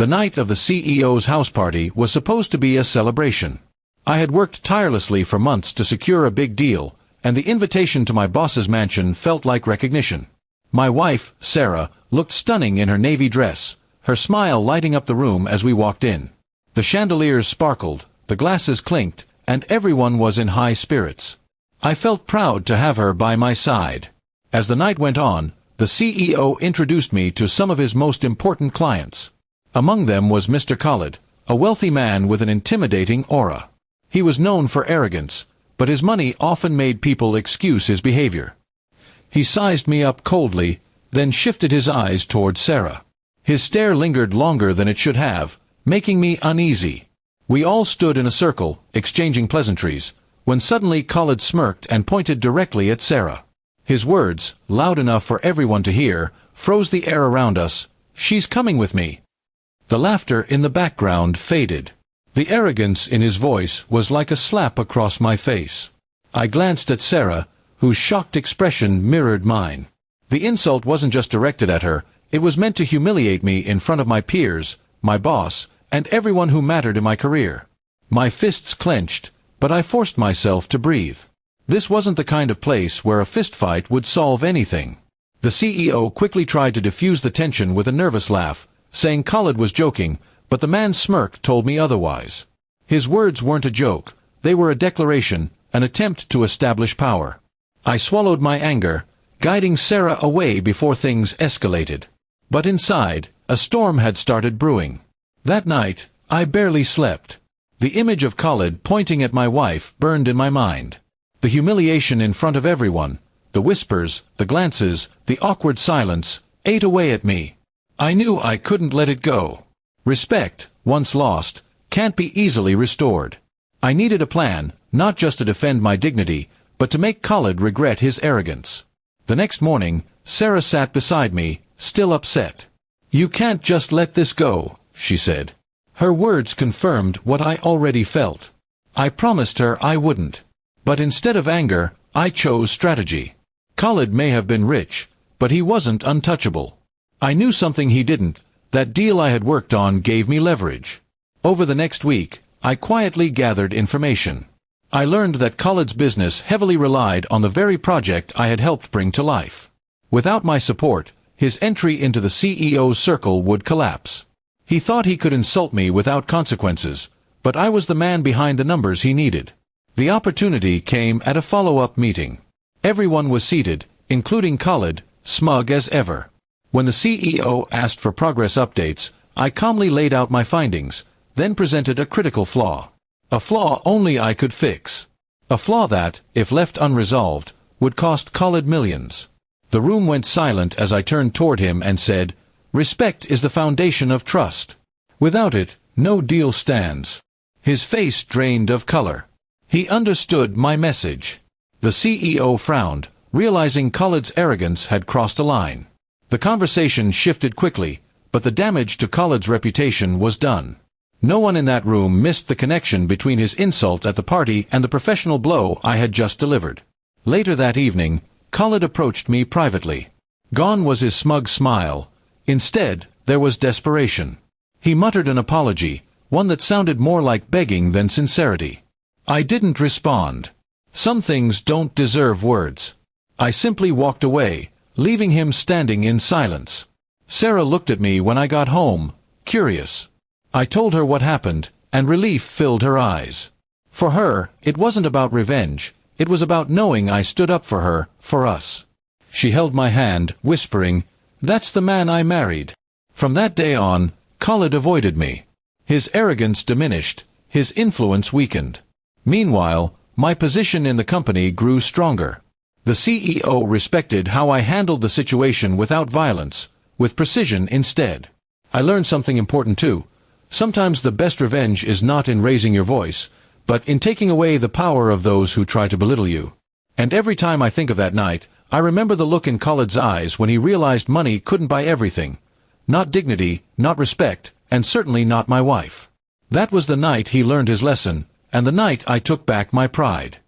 The night of the CEO's house party was supposed to be a celebration. I had worked tirelessly for months to secure a big deal, and the invitation to my boss's mansion felt like recognition. My wife, Sarah, looked stunning in her navy dress, her smile lighting up the room as we walked in. The chandeliers sparkled, the glasses clinked, and everyone was in high spirits. I felt proud to have her by my side. As the night went on, the CEO introduced me to some of his most important clients. Among them was Mr. Khalid, a wealthy man with an intimidating aura. He was known for arrogance, but his money often made people excuse his behavior. He sized me up coldly, then shifted his eyes toward Sarah. His stare lingered longer than it should have, making me uneasy. We all stood in a circle, exchanging pleasantries, when suddenly Khalid smirked and pointed directly at Sarah. His words, loud enough for everyone to hear, froze the air around us. "She's coming with me." The laughter in the background faded. The arrogance in his voice was like a slap across my face. I glanced at Sarah, whose shocked expression mirrored mine. The insult wasn't just directed at her, it was meant to humiliate me in front of my peers, my boss, and everyone who mattered in my career. My fists clenched, but I forced myself to breathe. This wasn't the kind of place where a fistfight would solve anything. The CEO quickly tried to diffuse the tension with a nervous laugh, saying Khalid was joking, but the man's smirk told me otherwise. His words weren't a joke, they were a declaration, an attempt to establish power. I swallowed my anger, guiding Sarah away before things escalated. But inside, a storm had started brewing. That night, I barely slept. The image of Khalid pointing at my wife burned in my mind. The humiliation in front of everyone, the whispers, the glances, the awkward silence, ate away at me. I knew I couldn't let it go. Respect, once lost, can't be easily restored. I needed a plan, not just to defend my dignity, but to make Khalid regret his arrogance. The next morning, Sarah sat beside me, still upset. "You can't just let this go," she said. Her words confirmed what I already felt. I promised her I wouldn't. But instead of anger, I chose strategy. Khalid may have been rich, but he wasn't untouchable. I knew something he didn't. That deal I had worked on gave me leverage. Over the next week, I quietly gathered information. I learned that Khalid's business heavily relied on the very project I had helped bring to life. Without my support, his entry into the CEO's circle would collapse. He thought he could insult me without consequences, but I was the man behind the numbers he needed. The opportunity came at a follow-up meeting. Everyone was seated, including Khalid, smug as ever. When the CEO asked for progress updates, I calmly laid out my findings, then presented a critical flaw. A flaw only I could fix. A flaw that, if left unresolved, would cost Khalid millions. The room went silent as I turned toward him and said, "Respect is the foundation of trust. Without it, no deal stands." His face drained of color. He understood my message. The CEO frowned, realizing Khalid's arrogance had crossed a line. The conversation shifted quickly, but the damage to Khalid's reputation was done. No one in that room missed the connection between his insult at the party and the professional blow I had just delivered. Later that evening, Khalid approached me privately. Gone was his smug smile. Instead, there was desperation. He muttered an apology, one that sounded more like begging than sincerity. I didn't respond. Some things don't deserve words. I simply walked away, leaving him standing in silence. Sarah looked at me when I got home, curious. I told her what happened, and relief filled her eyes. For her, it wasn't about revenge, it was about knowing I stood up for her, for us. She held my hand, whispering, "That's the man I married." From that day on, Khalid avoided me. His arrogance diminished, his influence weakened. Meanwhile, my position in the company grew stronger. The CEO respected how I handled the situation without violence, with precision instead. I learned something important too. Sometimes the best revenge is not in raising your voice, but in taking away the power of those who try to belittle you. And every time I think of that night, I remember the look in Khalid's eyes when he realized money couldn't buy everything. Not dignity, not respect, and certainly not my wife. That was the night he learned his lesson, and the night I took back my pride.